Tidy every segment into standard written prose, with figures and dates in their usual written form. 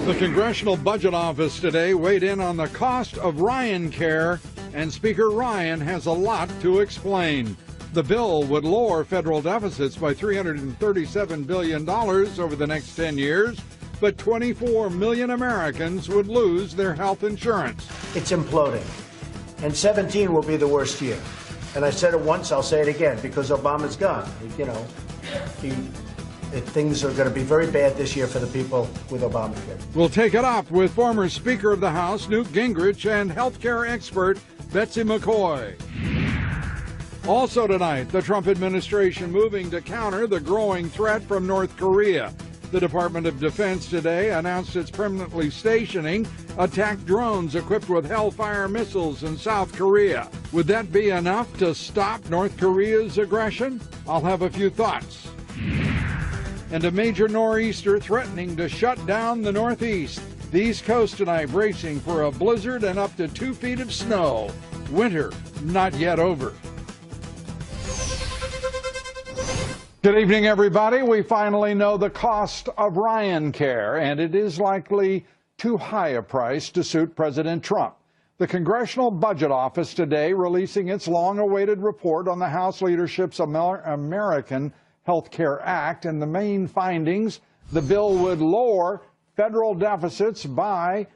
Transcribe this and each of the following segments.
The Congressional Budget Office today weighed in on the cost of Ryan Care, and Speaker Ryan has a lot to explain. The bill would lower federal deficits by $337 billion over the next 10 years, but 24 million Americans would lose their health insurance. It's imploding, and 17 will be the worst year. And I said it once, I'll say it again, because Obama's gone. You know, things are going to be very bad this year for the people with Obamacare. We'll take it up with former Speaker of the House Newt Gingrich and healthcare expert Betsy McCoy. Also tonight, the Trump administration moving to counter the growing threat from North Korea. The Department of Defense today announced it's permanently stationing attack drones equipped with Hellfire missiles in South Korea. Would that be enough to stop North Korea's aggression? I'll have a few thoughts. And a major nor'easter threatening to shut down the Northeast. The East Coast tonight bracing for a blizzard and up to 2 feet of snow. Winter not yet over. Good evening, everybody. We finally know the cost of Ryan Care, and it is likely too high a price to suit President Trump. The Congressional Budget Office today releasing its long-awaited report on the House leadership's American Health Care Act, and the main findings: the bill would lower federal deficits by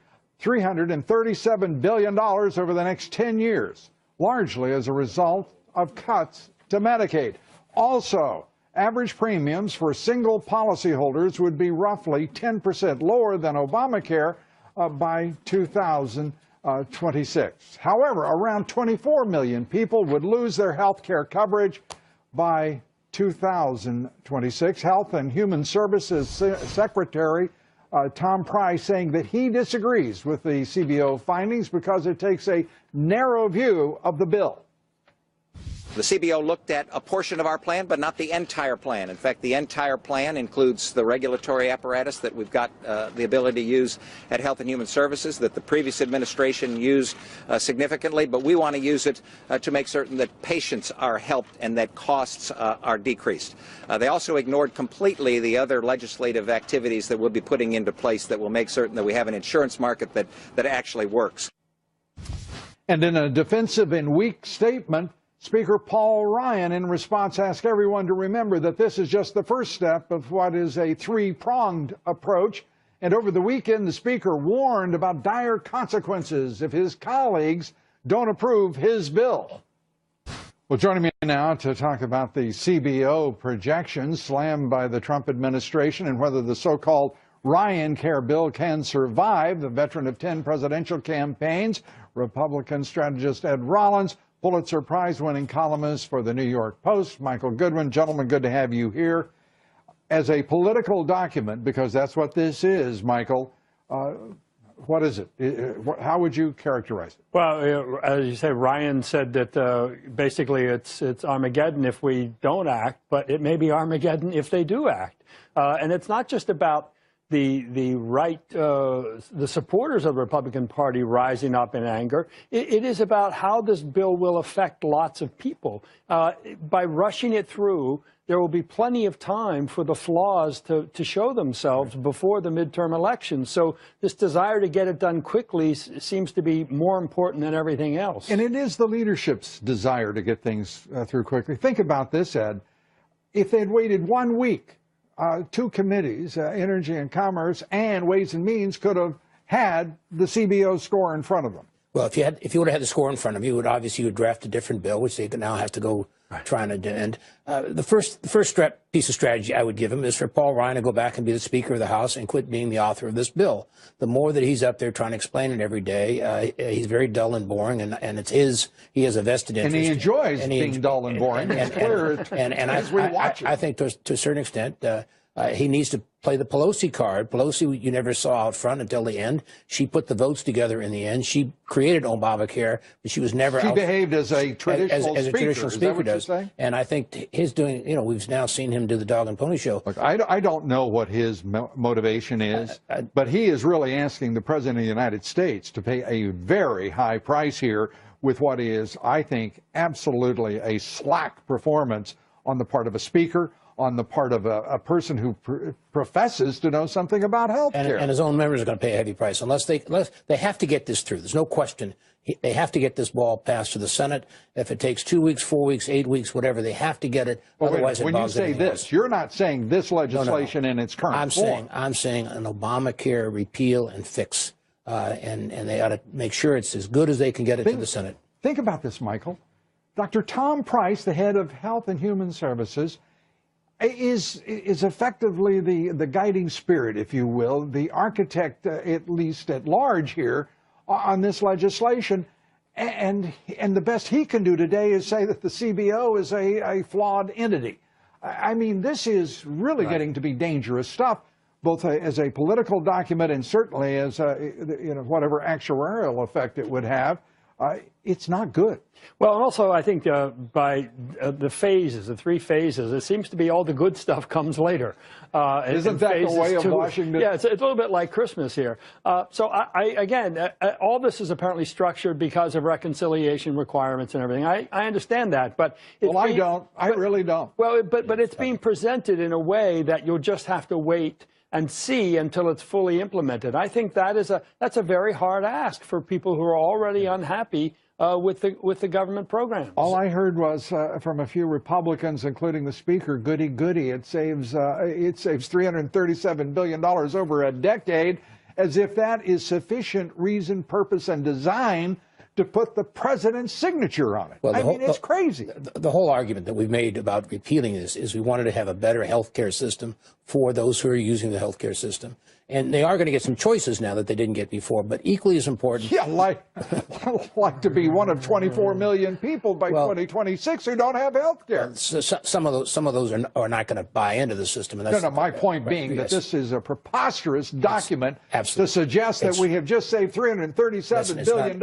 $337 billion over the next 10 years, largely as a result of cuts to Medicaid. Also, average premiums for single policyholders would be roughly 10% lower than Obamacare by 2026. However, around 24 million people would lose their health care coverage by 2026. Health and Human Services Secretary Tom Price saying that he disagrees with the CBO findings because it takes a narrow view of the bill. The CBO looked at a portion of our plan, but not the entire plan. In fact, the entire plan includes the regulatory apparatus that we've got the ability to use at Health and Human Services that the previous administration used significantly, but we want to use it to make certain that patients are helped and that costs are decreased. They also ignored completely the other legislative activities that we'll be putting into place that will make certain that we have an insurance market that actually works. And in a defensive and weak statement, Speaker Paul Ryan, in response, asked everyone to remember that this is just the first step of what is a three-pronged approach. And over the weekend, the Speaker warned about dire consequences if his colleagues don't approve his bill. Well, joining me now to talk about the CBO projections slammed by the Trump administration and whether the so-called Ryan Care bill can survive, the veteran of 10 presidential campaigns, Republican strategist Ed Rollins, Pulitzer Prize-winning columnist for the New York Post, Michael Goodwin. Gentlemen, good to have you here. As a political document, because that's what this is, Michael, what is it? How would you characterize it? Well, as you say, Ryan said that basically it's Armageddon if we don't act, but it may be Armageddon if they do act. And it's not just about the right, the supporters of the Republican Party rising up in anger. It is about how this bill will affect lots of people. By rushing it through, there will be plenty of time for the flaws to show themselves before the midterm elections. So this desire to get it done quickly seems to be more important than everything else. And it is the leadership's desire to get things through quickly. Think about this, Ed. If they'd waited 1 week, two committees, Energy and Commerce and Ways and Means, could have had the CBO score in front of them. Well, if you would have had the score in front of you, you would draft a different bill, which they now have to go trying to end. The first piece of strategy I would give him is for Paul Ryan to go back and be the Speaker of the House and quit being the author of this bill. The more that he's up there trying to explain it every day, he's very dull and boring, and it's he has a vested interest. And he enjoys being dull and boring. It's clear as we watch it. I think to a certain extent, he needs to play the Pelosi card. Pelosi, you never saw out front until the end. She put the votes together in the end. She created Obamacare, but she was never. She behaved as a traditional as a traditional speaker does. And I think his doing, we've now seen him do the dog and pony show. Look, I don't know what his motivation is, but he is really asking the President of the United States to pay a very high price here with what is, I think, absolutely a slack performance on the part of a speaker, on the part of a person who professes to know something about health care. And his own members are going to pay a heavy price unless they have to get this through. There's no question. They have to get this ball passed to the Senate. If it takes 2 weeks, 4 weeks, 8 weeks, whatever, they have to get it. Well, otherwise, when you say this, you're not saying this legislation in its current form. I'm saying an Obamacare repeal and fix, and they ought to make sure it's as good as they can get it to the Senate. Think about this, Michael. Dr. Tom Price, the head of Health and Human Services, is effectively the guiding spirit, if you will, the architect, at least at large here, on this legislation. And the best he can do today is say that the CBO is a flawed entity. I mean, this is really getting to be dangerous stuff, both as a political document and certainly as whatever actuarial effect it would have. It's not good. Well, and also I think by the phases, the 3 phases, it seems to be all the good stuff comes later. Isn't that the way of Washington? Yeah, it's a little bit like Christmas here. So again, all this is apparently structured because of reconciliation requirements and everything. I understand that, but I don't. I really don't. Well, but it's being presented in a way that you'll just have to wait and see until it's fully implemented. I think that's a very hard ask for people who are already unhappy with the government programs. All I heard was from a few Republicans, including the Speaker, goody goody. It saves $337 billion over a decade, as if that is sufficient reason, purpose, and design to put the president's signature on it. Well, I mean, it's crazy. The whole argument that we've made about repealing this is we wanted to have a better health care system for those who are using the health care system. And they are going to get some choices now that they didn't get before, but equally as important. Yeah, like to be one of 24 million people by 2026 who don't have health care. So some of those are not going to buy into the system. And that's my point being that this is a preposterous document to suggest that we have just saved $337 billion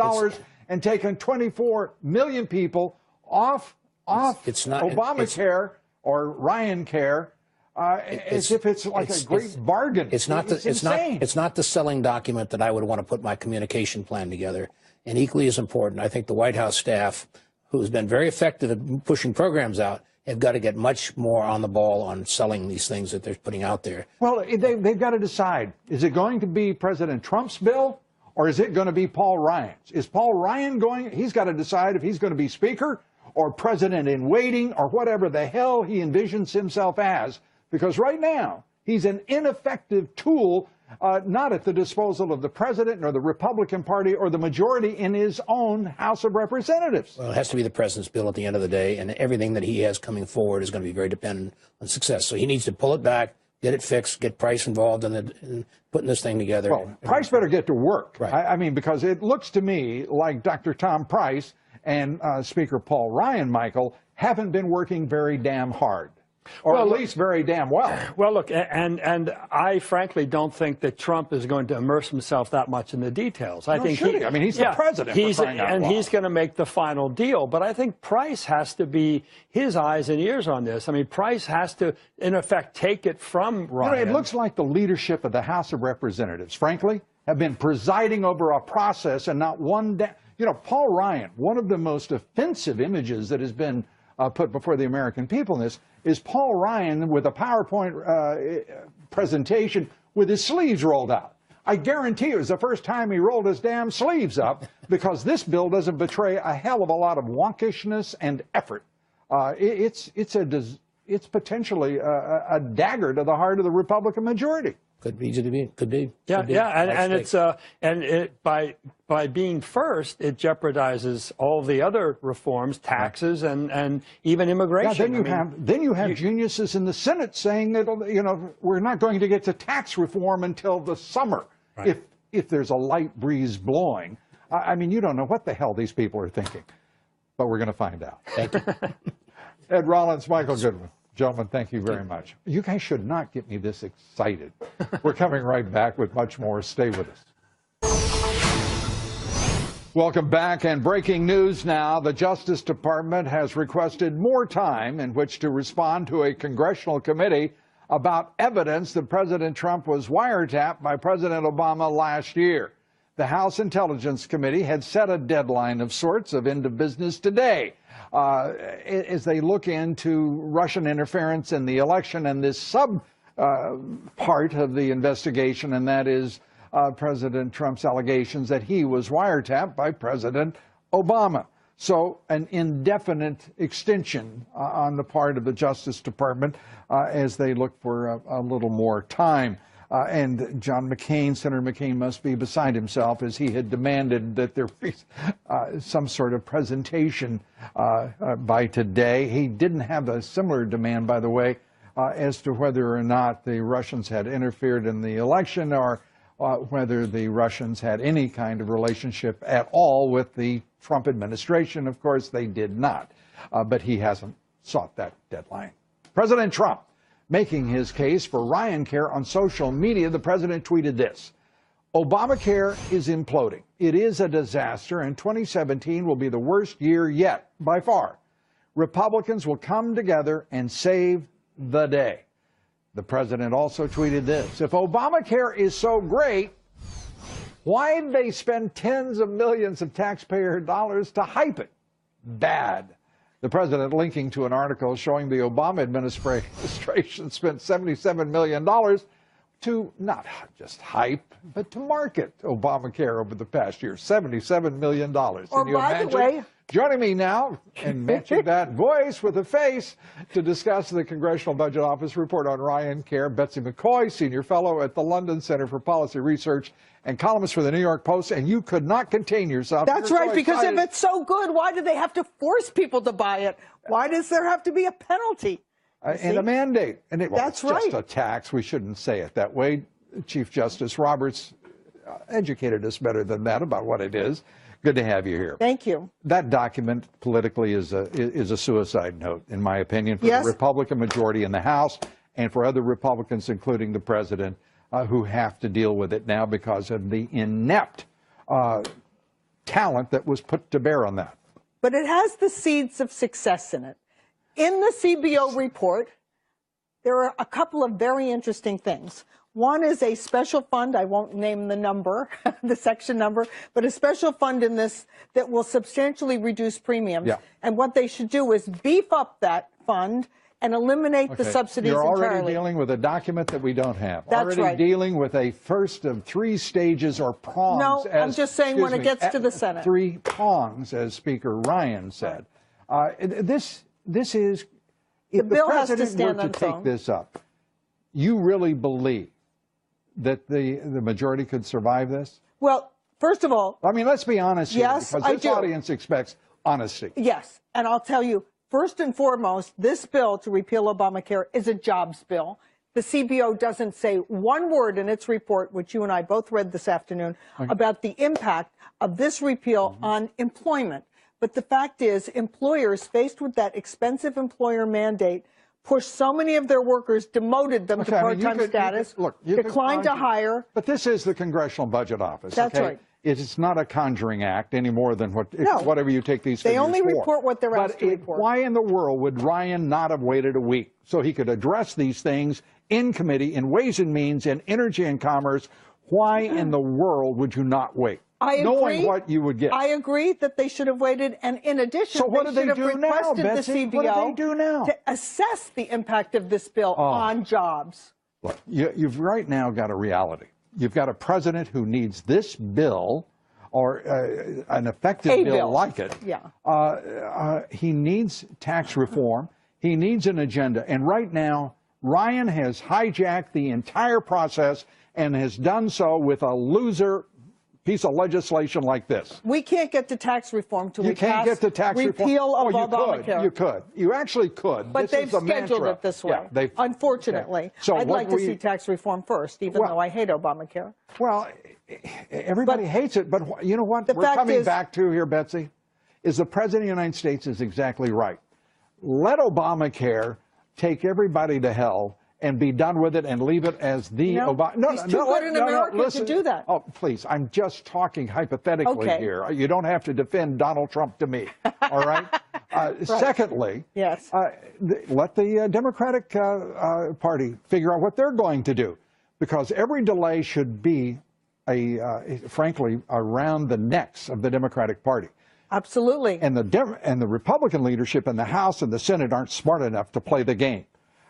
and taken 24 million people off Obamacare or Ryan Care. As if it's like a great bargain. It's not the selling document that I would want to put my communication plan together. And equally as important, I think the White House staff, who's been very effective at pushing programs out, have got to get much more on the ball on selling these things that they're putting out there. Well, they've got to decide. Is it going to be President Trump's bill, or is it going to be Paul Ryan's? Is Paul Ryan going? He's got to decide if he's going to be Speaker or President in waiting or whatever the hell he envisions himself as. Because right now, he's an ineffective tool, not at the disposal of the president or the Republican Party or the majority in his own House of Representatives. Well, it has to be the president's bill at the end of the day, and everything that he has coming forward is going to be very dependent on success. So he needs to pull it back, get it fixed, get Price involved in putting this thing together. Well, Price better get to work. Right. I mean, because it looks to me like Dr. Tom Price and Speaker Paul Ryan, Michael, haven't been working very damn hard. Or at least very damn well. Well, look, and I frankly don't think that Trump is going to immerse himself that much in the details. I think he, I mean, he's the president. He's going to make the final deal. But I think Price has to be his eyes and ears on this. I mean, Price has to, in effect, take it from Ryan. It looks like the leadership of the House of Representatives, frankly, have been presiding over a process and not one day. Paul Ryan, one of the most offensive images that has been put before the American people in this is Paul Ryan with a PowerPoint presentation with his sleeves rolled out. I guarantee it was the first time he rolled his damn sleeves up, because this bill doesn't betray a hell of a lot of wonkishness and effort. It's potentially a dagger to the heart of the Republican majority. Could be. By being first, it jeopardizes all the other reforms, taxes, and even immigration. Yeah, then you have geniuses in the Senate saying that we're not going to get to tax reform until the summer, if there's a light breeze blowing. I mean, you don't know what the hell these people are thinking, but we're going to find out. Thank you. Ed Rollins, Michael Goodwin. Gentlemen, thank you very much. You guys should not get me this excited. We're coming right back with much more. Stay with us. Welcome back, and breaking news now. The Justice Department has requested more time in which to respond to a congressional committee about evidence that President Trump was wiretapped by President Obama last year. The House Intelligence Committee had set a deadline of sorts of end of business today as they look into Russian interference in the election and this part of the investigation, and that is President Trump's allegations that he was wiretapped by President Obama. So an indefinite extension on the part of the Justice Department as they look for a little more time. And John McCain, Senator McCain, must be beside himself as he had demanded that there be some sort of presentation by today. He didn't have a similar demand, by the way, as to whether or not the Russians had interfered in the election or whether the Russians had any kind of relationship at all with the Trump administration. Of course, they did not, but he hasn't sought that deadline. President Trump making his case for RyanCare on social media. The president tweeted this: Obamacare is imploding. It is a disaster, and 2017 will be the worst year yet, by far. Republicans will come together and save the day. The president also tweeted this: if Obamacare is so great, why did they spend tens of millions of taxpayer dollars to hype it? Bad. The president linking to an article showing the Obama administration spent $77 million to not just hype, but to market Obamacare over the past year. $77 million. Can you imagine? Joining me now and matching that voice with a face to discuss the Congressional Budget Office report on RyanCare, Betsy McCoy, Senior Fellow at the London Center for Policy Research and columnist for the New York Post, and you could not contain yourself. That's right, because if it's so good, why do they have to force people to buy it? Why does there have to be a penalty? And a mandate. And that's right. Just a tax. We shouldn't say it that way. Chief Justice Roberts educated us better than that about what it is. Good to have you here. Thank you. That document politically is a suicide note, in my opinion, for the Republican majority in the House and for other Republicans, including the president, who have to deal with it now because of the inept talent that was put to bear on that. But it has the seeds of success in it. In the CBO report, there are a couple of very interesting things. One is a special fund, I won't name the number, the section number, but a special fund in this that will substantially reduce premiums. Yeah. And what they should do is beef up that fund and eliminate the subsidies entirely. You're already dealing with a document that we don't have. That's already dealing with a first of three stages or prongs. No, I'm just saying when it gets to the Senate. Three prongs, as Speaker Ryan said. This is, if the president were to take this up, you really believe that the majority could survive this? Well, first of all, I mean, let's be honest here, because this audience expects honesty. Yes, and I'll tell you, first and foremost, this bill to repeal Obamacare is a jobs bill. The CBO doesn't say one word in its report, which you and I both read this afternoon, about the impact of this repeal on employment. But the fact is, employers faced with that expensive employer mandate pushed so many of their workers, demoted them to part-time status, declined to hire. But this is the Congressional Budget Office. That's right. It's not a conjuring act any more than whatever you take these figures for. They only report what they're asked to report. Why in the world would Ryan not have waited a week so he could address these things in committee, in Ways and Means, in Energy and Commerce? Why in the world would you not wait? Knowing what you would get. I agree that they should have waited, and in addition, they should have requested the CBO to assess the impact of this bill on jobs. Look, you've right now got a reality. You've got a president who needs this bill, or an effective bill like it. Yeah. He needs tax reform. He needs an agenda. And right now, Ryan has hijacked the entire process and has done so with a loser piece of legislation like this. We can't get to tax reform till we pass repeal of Obamacare. You could. You actually could. But they've scheduled it this way, unfortunately. So I'd like to see tax reform first, even though I hate Obamacare. Well, everybody hates it, but you know what we're coming back to here, Betsy, is the President of the United States is exactly right. Let Obamacare take everybody to hell and be done with it and leave it as the Obama. He's too good in America to do that. Oh, please, I'm just talking hypothetically here. You don't have to defend Donald Trump to me, all right? Secondly, let the Democratic Party figure out what they're going to do, because every delay should be frankly, around the necks of the Democratic Party. Absolutely. And the Republican leadership in the House and the Senate aren't smart enough to play the game.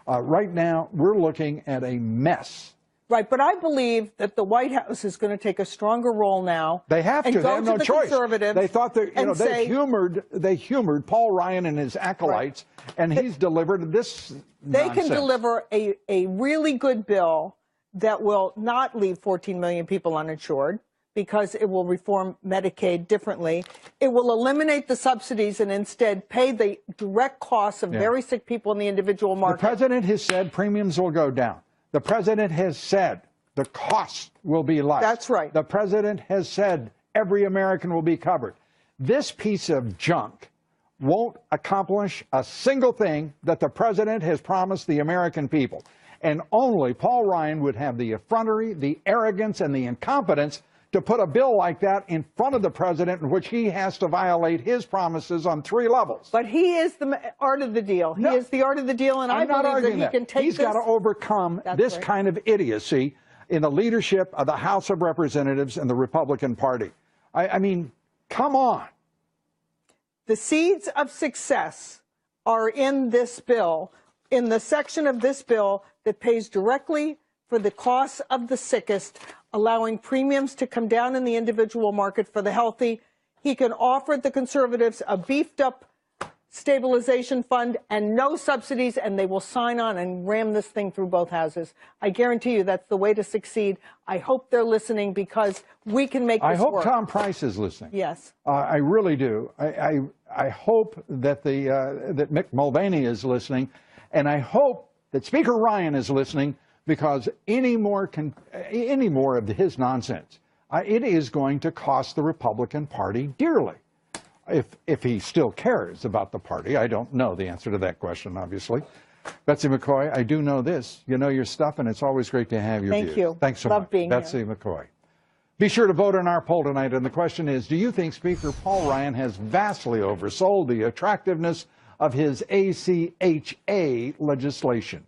Right now, we're looking at a mess. Right, but I believe that the White House is going to take a stronger role now. They have to. They have no choice. They thought that they humored Paul Ryan and his acolytes, right, and he's delivered this nonsense. They can deliver a really good bill that will not leave 14 million people uninsured, because it will reform Medicaid differently. It will eliminate the subsidies and instead pay the direct costs of very sick people in the individual market. The president has said premiums will go down. The president has said the cost will be less. That's right. The president has said every American will be covered. This piece of junk won't accomplish a single thing that the president has promised the American people. And only Paul Ryan would have the effrontery, the arrogance, and the incompetence to put a bill like that in front of the president in which he has to violate his promises on 3 levels. But he is the art of the deal. No, he is the art of the deal, and I believe that he can take He's got to overcome this kind of idiocy in the leadership of the House of Representatives and the Republican Party. I mean, come on. The seeds of success are in this bill, in the section of this bill that pays directly for the costs of the sickest, allowing premiums to come down in the individual market for the healthy. He can offer the conservatives a beefed up stabilization fund and no subsidies, and they will sign on and ram this thing through both houses. I guarantee you that's the way to succeed. I hope they're listening, because we can make this work. I hope Tom Price is listening. Yes. I really do. I hope that that Mick Mulvaney is listening, and I hope that Speaker Ryan is listening, because any more of his nonsense, it is going to cost the Republican Party dearly. If he still cares about the party. I don't know the answer to that question, obviously. Betsy McCoy, I do know this. You know your stuff, and it's always great to have your views. Thank you. Thanks so much. Love being Betsy here. McCoy. Be sure to vote in our poll tonight, and the question is, do you think Speaker Paul Ryan has vastly oversold the attractiveness of his ACHA legislation?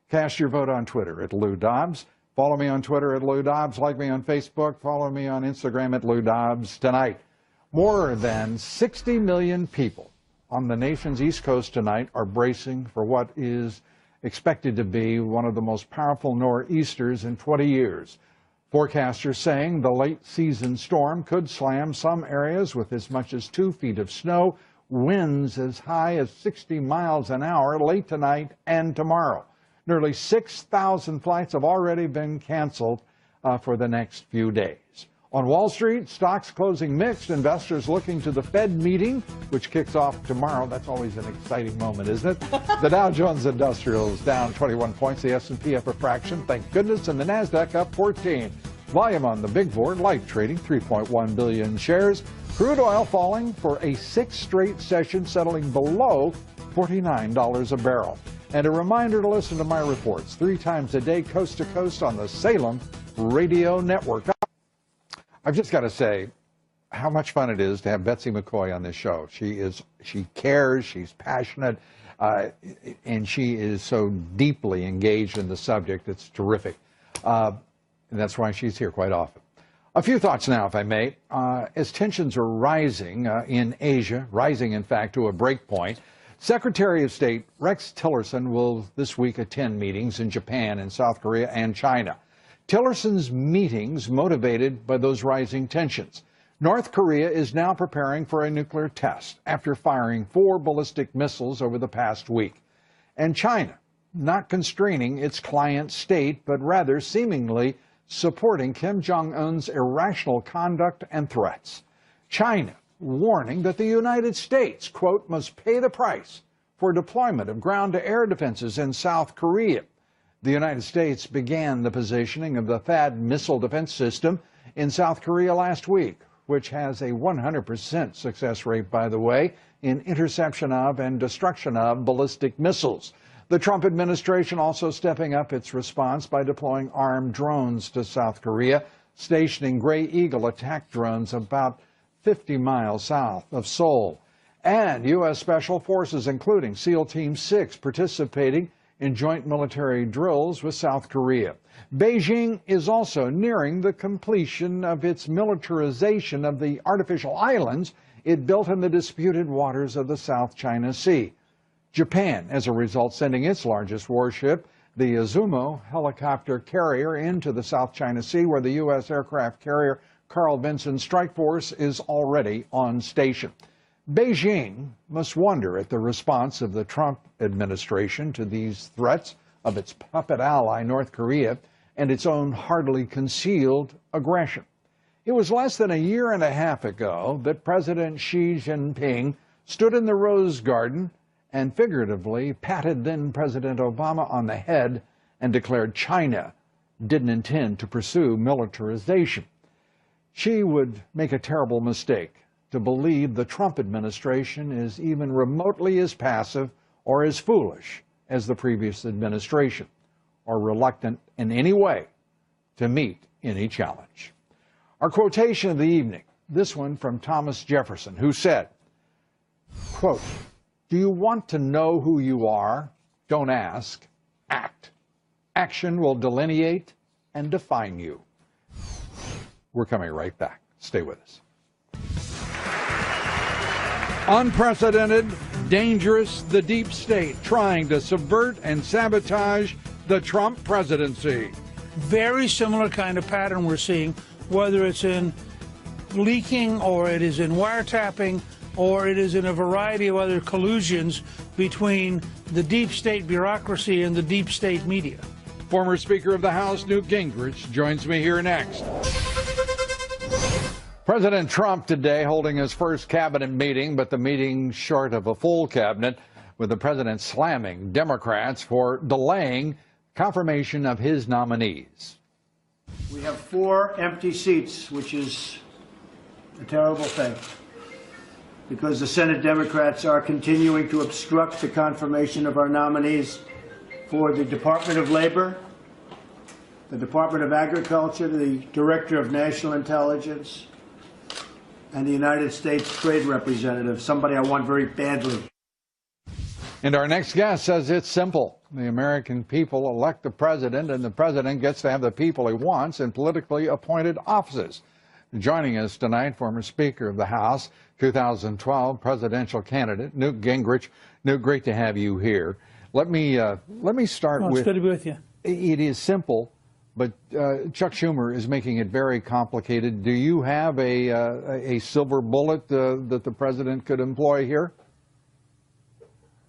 Cast your vote on Twitter at Lou Dobbs. Follow me on Twitter at Lou Dobbs. Like me on Facebook. Follow me on Instagram at Lou Dobbs. Tonight, more than 60 million people on the nation's East Coast tonight are bracing for what is expected to be one of the most powerful nor'easters in 20 years. Forecasters saying the late season storm could slam some areas with as much as 2 feet of snow, winds as high as 60 miles an hour late tonight and tomorrow. Nearly 6,000 flights have already been canceled for the next few days. On Wall Street, stocks closing mixed. Investors looking to the Fed meeting, which kicks off tomorrow. That's always an exciting moment, isn't it? The Dow Jones Industrial is down 21 points. The S&P up a fraction, thank goodness, and the Nasdaq up 14. Volume on the big board, light trading, 3.1 billion shares. Crude oil falling for a 6th straight session, settling below $49 a barrel. And a reminder to listen to my reports 3 times a day, coast to coast, on the Salem Radio Network. I've just got to say how much fun it is to have Betsy McCoy on this show. She cares, she's passionate, and she is so deeply engaged in the subject. It's terrific. And that's why she's here quite often. A few thoughts now, if I may. As tensions are rising in Asia, rising, in fact, to a break point, Secretary of State Rex Tillerson will this week attend meetings in Japan and South Korea and China. Tillerson's meetings motivated by those rising tensions. North Korea is now preparing for a nuclear test after firing 4 ballistic missiles over the past week. And China, not constraining its client state, but rather seemingly supporting Kim Jong-un's irrational conduct and threats. China warning that the United States, quote, must pay the price for deployment of ground-to-air defenses in South Korea. The United States began the positioning of the THAAD missile defense system in South Korea last week, which has a 100% success rate, by the way, in interception of and destruction of ballistic missiles. The Trump administration also stepping up its response by deploying armed drones to South Korea, stationing Gray Eagle attack drones about 50 miles south of Seoul. And U.S. Special Forces, including SEAL Team 6, participating in joint military drills with South Korea. Beijing is also nearing the completion of its militarization of the artificial islands it built in the disputed waters of the South China Sea. Japan, as a result, sending its largest warship, the Izumo helicopter carrier, into the South China Sea, where the U.S. aircraft carrier Carl Vinson Strike Force is already on station. Beijing must wonder at the response of the Trump administration to these threats of its puppet ally, North Korea, and its own hardly concealed aggression. It was less than a year and a half ago that President Xi Jinping stood in the Rose Garden and figuratively patted then President Obama on the head and declared China didn't intend to pursue militarization. Xi would make a terrible mistake to believe the Trump administration is even remotely as passive or as foolish as the previous administration, or reluctant in any way to meet any challenge. Our quotation of the evening, this one from Thomas Jefferson, who said, quote, "Do you want to know who you are? Don't ask, act. Action will delineate and define you." We're coming right back. Stay with us. Unprecedented, dangerous, the deep state trying to subvert and sabotage the Trump presidency. Very similar kind of pattern we're seeing, whether it's in leaking or it is in wiretapping or it is in a variety of other collusions between the deep state bureaucracy and the deep state media. Former Speaker of the House Newt Gingrich joins me here next. President Trump today holding his first cabinet meeting, but the meeting short of a full cabinet, with the president slamming Democrats for delaying confirmation of his nominees. We have 4 empty seats, which is a terrible thing, because the Senate Democrats are continuing to obstruct the confirmation of our nominees for the Department of Labor, the Department of Agriculture, the Director of National Intelligence, and the United States Trade Representative, somebody I want very badly. And our next guest says it's simple. The American people elect the president, and the president gets to have the people he wants in politically appointed offices. Joining us tonight, former Speaker of the House, 2012 presidential candidate, Newt Gingrich. Newt, great to have you here. Let me start with... It's good to be with you. It is simple, but Chuck Schumer is making it very complicated. Do you have a silver bullet that the president could employ here?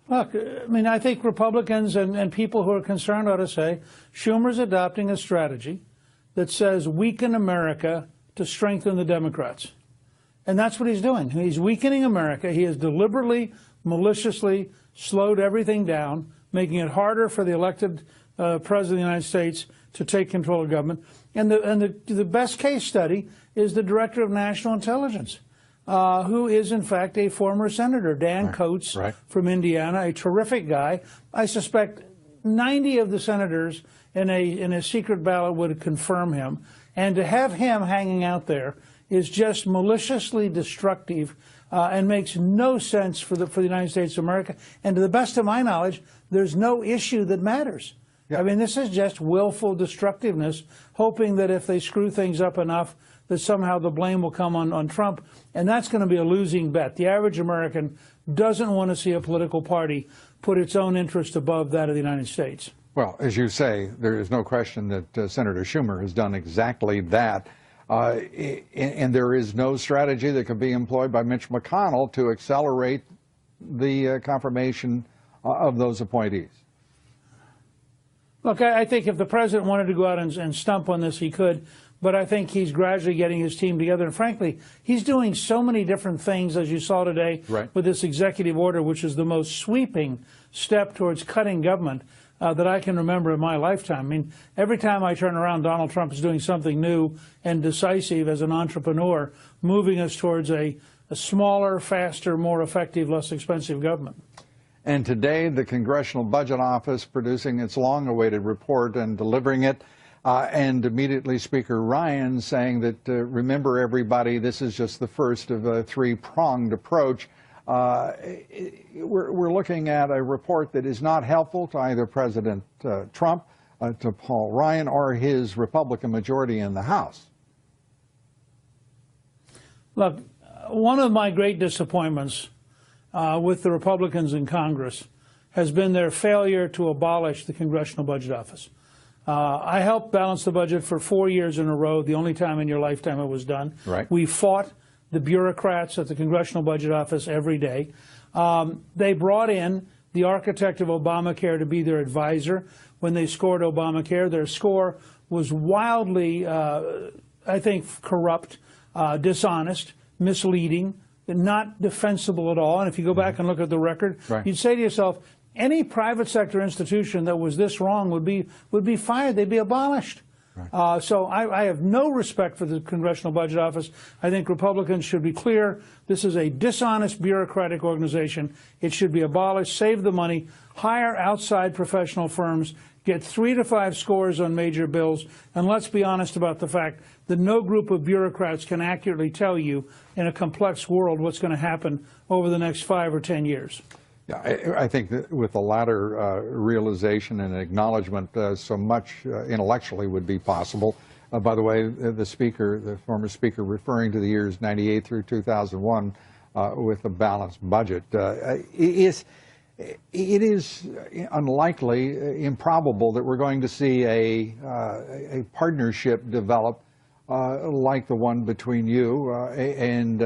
Look, I mean, I think Republicans and people who are concerned ought to say Schumer's adopting a strategy that says weaken America to strengthen the Democrats. And that's what he's doing. He's weakening America. He has deliberately, maliciously slowed everything down, making it harder for the elected President of the United States to take control of government. And the best case study is the Director of National Intelligence, who is, in fact, a former senator, Dan Coates from Indiana, a terrific guy. I suspect 90 of the senators in a secret ballot would confirm him. And to have him hanging out there is just maliciously destructive and makes no sense for the United States of America. And to the best of my knowledge, there's no issue that matters. Yeah. I mean, this is just willful destructiveness, hoping that if they screw things up enough, that somehow the blame will come on Trump. And that's going to be a losing bet. The average American doesn't want to see a political party put its own interest above that of the United States. Well, as you say, there is no question that Senator Schumer has done exactly that. And there is no strategy that could be employed by Mitch McConnell to accelerate the confirmation of those appointees. Look, I think if the president wanted to go out and stump on this, he could. But I think he's gradually getting his team together. And frankly, he's doing so many different things, as you saw today, with this executive order, which is the most sweeping step towards cutting government that I can remember in my lifetime. I mean, every time I turn around, Donald Trump is doing something new and decisive as an entrepreneur, moving us towards a smaller, faster, more effective, less expensive government. And today, the Congressional Budget Office producing its long-awaited report and delivering it. And immediately Speaker Ryan saying that, remember everybody, this is just the first of a 3-pronged approach. we're looking at a report that is not helpful to either President Trump, to Paul Ryan, or his Republican majority in the House. Look, one of my great disappointments with the Republicans in Congress has been their failure to abolish the Congressional Budget Office. I helped balance the budget for 4 years in a row, the only time in your lifetime it was done. Right. We fought the bureaucrats at the Congressional Budget Office every day. They brought in the architect of Obamacare to be their advisor when they scored Obamacare. Their score was wildly, I think, corrupt, dishonest, misleading, not defensible at all. And if you go back and look at the record, right, you'd say to yourself, any private sector institution that was this wrong would be fired. They'd be abolished. Right. So I have no respect for the Congressional Budget Office. I think Republicans should be clear. This is a dishonest bureaucratic organization. It should be abolished. Save the money. Hire outside professional firms. Get 3 to 5 scores on major bills. And let's be honest about the fact that no group of bureaucrats can accurately tell you in a complex world what's going to happen over the next 5 or 10 years. Yeah, I think that with the latter realization and acknowledgement, so much intellectually would be possible. By the way, the former speaker, referring to the years 98 through 2001 with a balanced budget, it is unlikely, improbable that we're going to see a partnership develop like the one between you and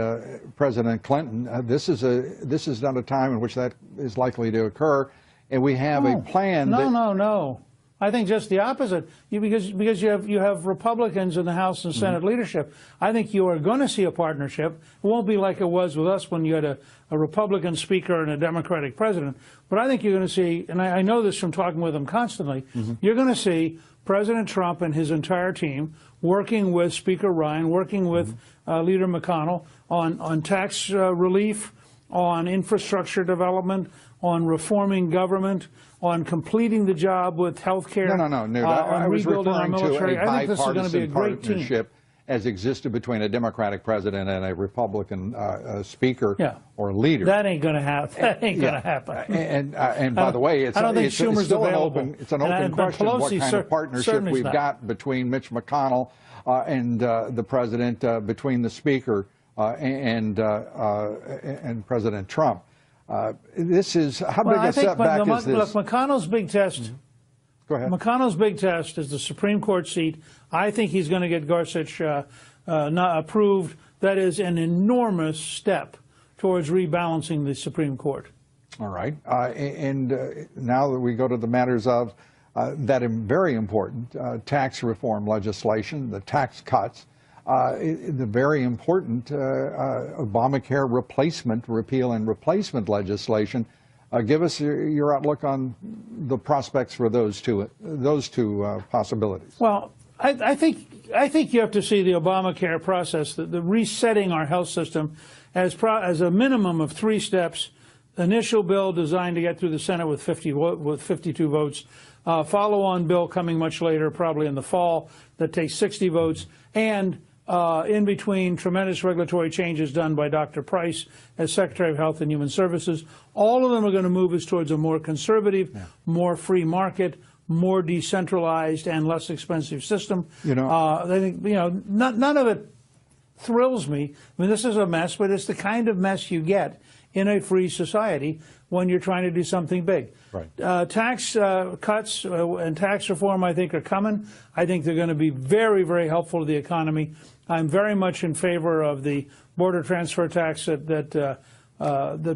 President Clinton. This is not a time in which that is likely to occur, and we have a plan. No. I think just the opposite. Because you have Republicans in the House and Senate leadership. I think you are going to see a partnership. It won't be like it was with us when you had a Republican speaker and a Democratic president. But I think you're going to see, and I know this from talking with them constantly, you're going to see President Trump and his entire team working with Speaker Ryan, working with Leader McConnell on tax relief, on infrastructure development, on reforming government, on completing the job with health care. No. On I was rebuilding our referring to military. a I think this is going to be a bipartisan great team. partnership as existed between a Democratic president and a Republican speaker or leader. That ain't going to happen. That ain't going to happen. And by the way, it's still an open question what kind of partnership we've got between Mitch McConnell and the president, between the speaker and President Trump. This is how big a setback is this? Look, McConnell's big test. Go ahead. McConnell's big test is the Supreme Court seat. I think he's going to get Gorsuch not approved. That is an enormous step towards rebalancing the Supreme Court. All right. And now that we go to the matters of that very important tax reform legislation, the tax cuts, the very important Obamacare repeal and replacement legislation. Give us your outlook on the prospects for those two possibilities. Well, I think you have to see the Obamacare process, the resetting our health system, as a minimum of 3 steps. Initial bill designed to get through the Senate with 52 votes. Follow-on bill coming much later, probably in the fall, that takes 60 votes. And in between, tremendous regulatory changes done by Dr. Price as Secretary of Health and Human Services. All of them are going to move us towards a more conservative, more free market, more decentralized and less expensive system. I think none of it thrills me. I mean, this is a mess, but it's the kind of mess you get in a free society when you're trying to do something big. Right. Tax cuts and tax reform, I think, are coming. I think they're going to be very, very helpful to the economy. I'm very much in favor of the border transfer tax that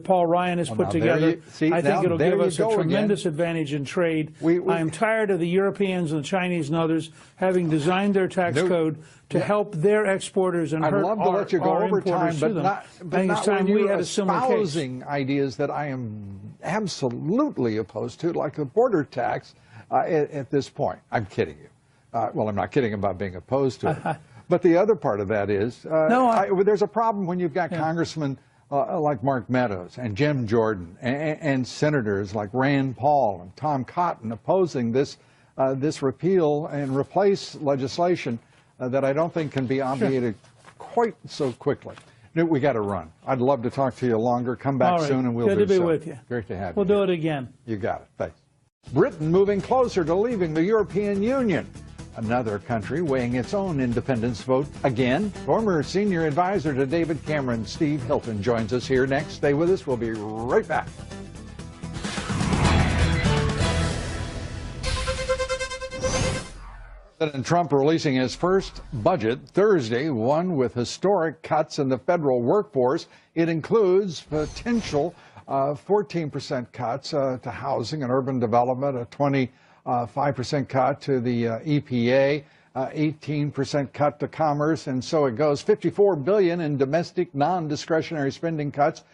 Paul Ryan has put together. I think it'll give us a tremendous advantage in trade. I am tired of the Europeans and the Chinese and others having designed their tax code to help their exporters and hurt I'd love to let you go over time, but not when you're espousing ideas that I am absolutely opposed to, like the border tax at this point. I'm kidding you. Well, I'm not kidding about being opposed to it. But the other part of that is there's a problem when you've got congressmen like Mark Meadows and Jim Jordan and senators like Rand Paul and Tom Cotton opposing this repeal and replace legislation that I don't think can be obviated quite so quickly. We got to run. I'd love to talk to you longer. Come back All right. soon and we'll Good do to be so. with you. Great to have We'll you. do it again. You got it. Thanks. Britain moving closer to leaving the European Union. Another country weighing its own independence vote again. Former senior advisor to David Cameron, Steve Hilton, joins us here next. Stay with us. We'll be right back. President Trump releasing his first budget Thursday, one with historic cuts in the federal workforce. It includes potential 14% cuts to housing and urban development, a 25% cut to the EPA, 18% cut to commerce, and so it goes. $54 billion in domestic non-discretionary spending cuts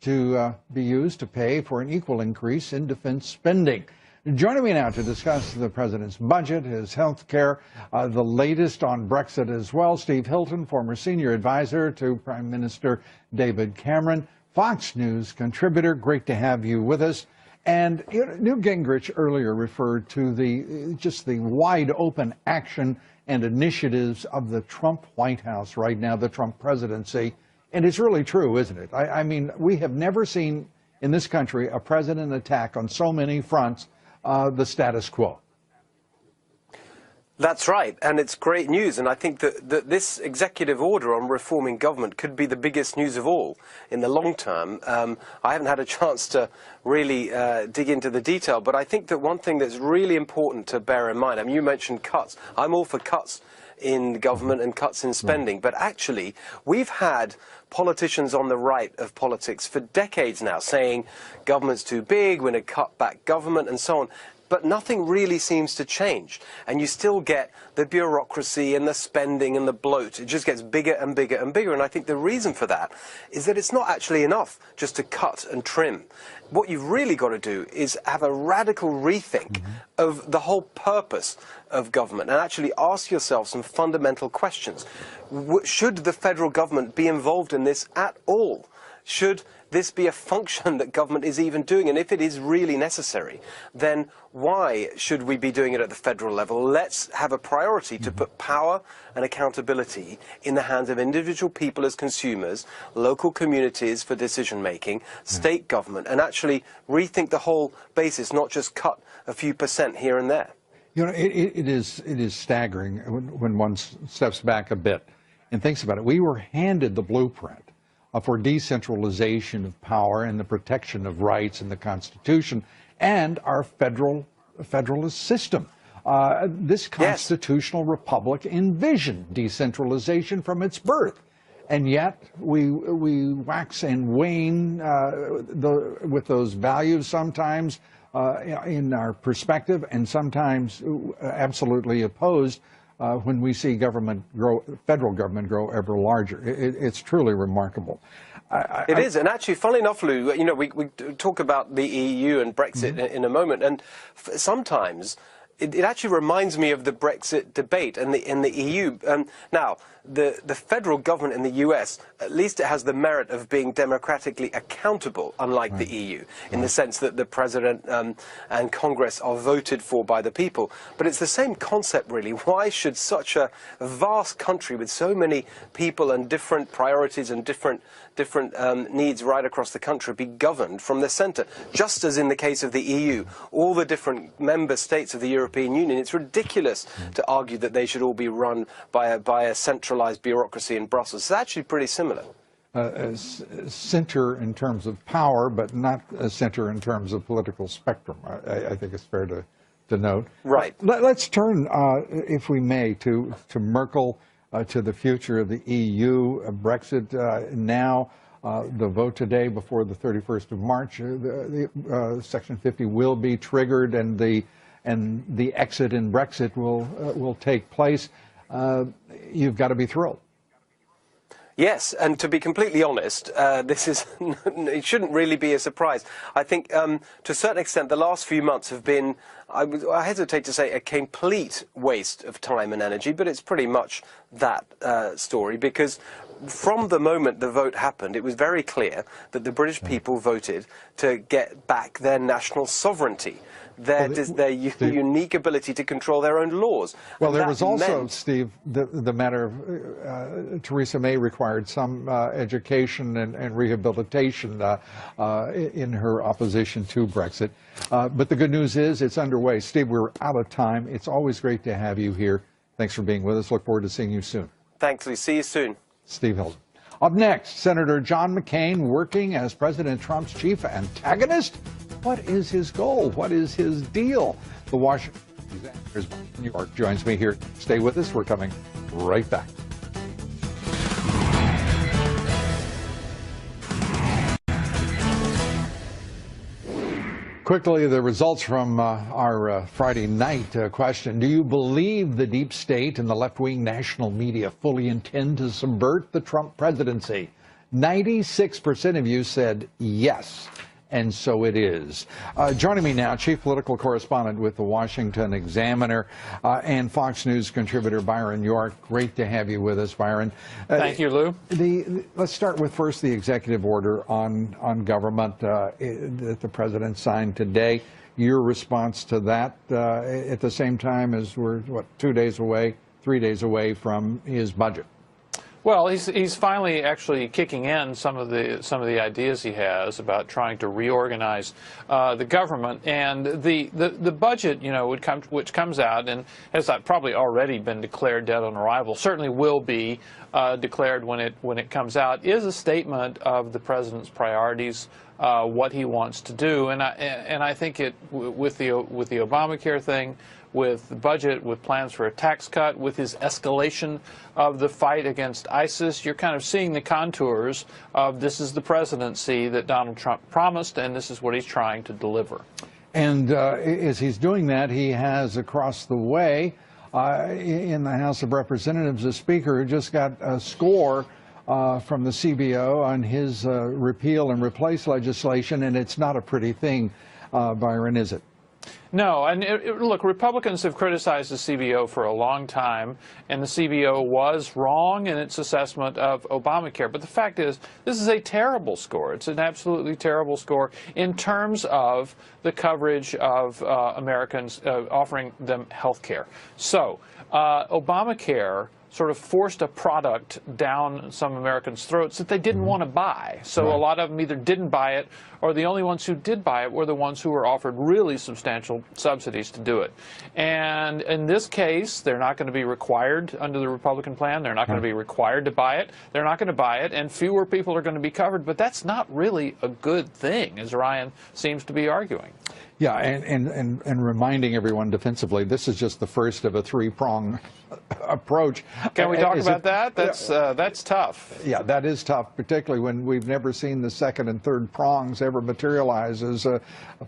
to be used to pay for an equal increase in defense spending. Joining me now to discuss the president's budget, his health care, the latest on Brexit as well, Steve Hilton, former senior advisor to Prime Minister David Cameron, Fox News contributor. Great to have you with us. And Newt Gingrich earlier referred to just the wide open action and initiatives of the Trump White House right now, the Trump presidency. And it's really true, isn't it? I mean, we have never seen in this country a president attack on so many fronts the status quo. That's right, and it's great news, and I think that this executive order on reforming government could be the biggest news of all in the long term. I haven't had a chance to really dig into the detail, but I think that one thing that's really important to bear in mind, I mean, you mentioned cuts. I'm all for cuts in government and cuts in spending, but actually we've had politicians on the right of politics for decades now saying government's too big, we're going to cut back government and so on. But nothing really seems to change, and you still get the bureaucracy and the spending and the bloat. It just gets bigger and bigger and bigger, and I think the reason for that is that it's not actually enough just to cut and trim. What you've really got to do is have a radical rethink of the whole purpose of government and actually ask yourself some fundamental questions. Should the federal government be involved in this at all? Should this be a function that government is even doing? And if it is really necessary, then why should we be doing it at the federal level? Let's have a priority to put power and accountability in the hands of individual people as consumers, local communities for decision making, state government, and actually rethink the whole basis, not just cut a few percent here and there. You know, it is staggering when one steps back a bit and thinks about it. We were handed the blueprint for decentralization of power and the protection of rights in the Constitution and our federalist system. This constitutional republic envisioned decentralization from its birth, and yet we wax and wane with those values sometimes in our perspective, and sometimes absolutely opposed when we see federal government grow ever larger. It's truly remarkable. It is, and actually, funnily enough, Lou, you know, we talk about the EU and Brexit in a moment, and sometimes it actually reminds me of the Brexit debate in the EU. Now, the federal government in the US, at least it has the merit of being democratically accountable, unlike the EU, in the sense that the president and Congress are voted for by the people. But it's the same concept, really. Why should such a vast country with so many people and different priorities and different needs right across the country be governed from the center? Just as in the case of the EU, all the different member states of the European Union, it's ridiculous to argue that they should all be run by a centralized bureaucracy in Brussels. It's actually pretty similar. Center in terms of power, but not a center in terms of political spectrum. I think it's fair to note. Right. Let's turn, if we may, to Merkel, to the future of the EU, Brexit now. The vote today before the 31st of March, Section 50 will be triggered, and the exit in Brexit will take place. You've got to be thrilled. Yes, and to be completely honest, it shouldn't really be a surprise. I think, to a certain extent, the last few months have been, I hesitate to say, a complete waste of time and energy, but it's pretty much that story, because from the moment the vote happened, it was very clear that the British people voted to get back their national sovereignty. their unique ability to control their own laws. Well, And there that was also, meant, Steve, the matter of Theresa May required some education and rehabilitation in her opposition to Brexit. But the good news is it's underway. Steve, we're out of time. It's always great to have you here. Thanks for being with us. Look forward to seeing you soon. Thanks, Lee. See you soon. Steve Hilton. Up next, Senator John McCain working as President Trump's chief antagonist. What is his goal? What is his deal? The Washington Examiner's New York joins me here. Stay with us. We're coming right back. Quickly, the results from our Friday night question. Do you believe the deep state and the left-wing national media fully intend to subvert the Trump presidency? 96% of you said yes. And so it is. Joining me now, chief political correspondent with the Washington Examiner and Fox News contributor Byron York. Great to have you with us, Byron. Thank you, Lou. Let's start with first the executive order on government that the president signed today. Your response to that at the same time as we're, 3 days away from his budget? Well, he's finally actually kicking in some of the ideas he has about trying to reorganize the government, and the budget, which comes out and has probably already been declared dead on arrival, certainly will be declared when it comes out, is a statement of the president's priorities, what he wants to do, and I think with the Obamacare thing, with the budget, with plans for a tax cut, with his escalation of the fight against ISIS, you're kind of seeing the contours of this is the presidency that Donald Trump promised, and this is what he's trying to deliver. And as he's doing that, he has across the way in the House of Representatives a speaker who just got a score from the CBO on his repeal and replace legislation, and it's not a pretty thing, Byron, is it? No, and look, Republicans have criticized the CBO for a long time, and the CBO was wrong in its assessment of Obamacare. But the fact is, this is a terrible score. It's an absolutely terrible score in terms of the coverage of Americans, offering them health care. So, Obamacare sort of forced a product down some Americans' throats that they didn't want to buy. So a lot of them either didn't buy it, or the only ones who did buy it were the ones who were offered really substantial subsidies to do it. And in this case, they're not going to be required under the Republican plan. They're not going to be required to buy it. They're not going to buy it, and fewer people are going to be covered. But that's not really a good thing, as Ryan seems to be arguing. Yeah, and reminding everyone defensively, this is just the first of a three-prong approach. Can we talk about that? That's tough. Yeah, that is tough, particularly when we've never seen the second and third prongs ever materialize as a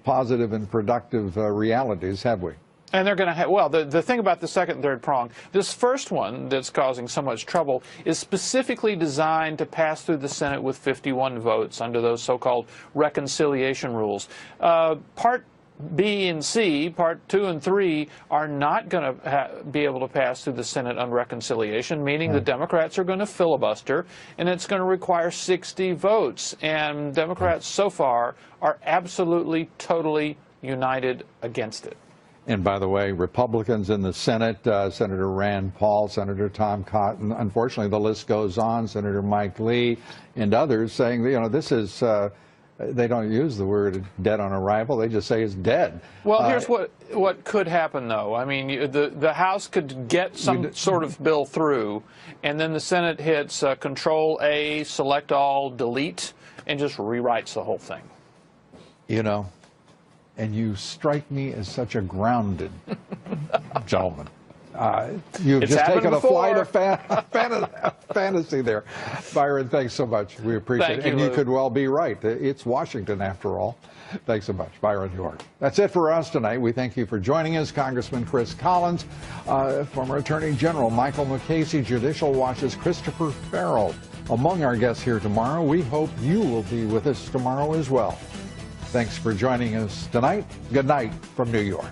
positive and productive realities, have we? And they're going to have, well, the thing about the second and third prong, this first one that's causing so much trouble is specifically designed to pass through the Senate with 51 votes under those so-called reconciliation rules. Part B and C, Part 2 and 3, are not going to be able to pass through the Senate on reconciliation, meaning the Democrats are going to filibuster, and it's going to require 60 votes. And Democrats so far are absolutely, totally united against it. And by the way, Republicans in the Senate, Senator Rand Paul, Senator Tom Cotton, unfortunately the list goes on, Senator Mike Lee, and others saying, this is, they don't use the word dead on arrival, they just say it's dead. Well, here's what could happen, though. I mean, the House could get some sort of bill through, and then the Senate hits Control-A, Select All, Delete, and just rewrites the whole thing. And you strike me as such a grounded gentleman. You've just taken a flight of fantasy there. Byron, thanks so much. We appreciate it. And you could well be right. It's Washington, after all. Thanks so much, Byron York. That's it for us tonight. We thank you for joining us. Congressman Chris Collins, former Attorney General Michael McCasey, Judicial Watch's Christopher Farrell. Among our guests here tomorrow, we hope you will be with us tomorrow as well. Thanks for joining us tonight. Good night from New York.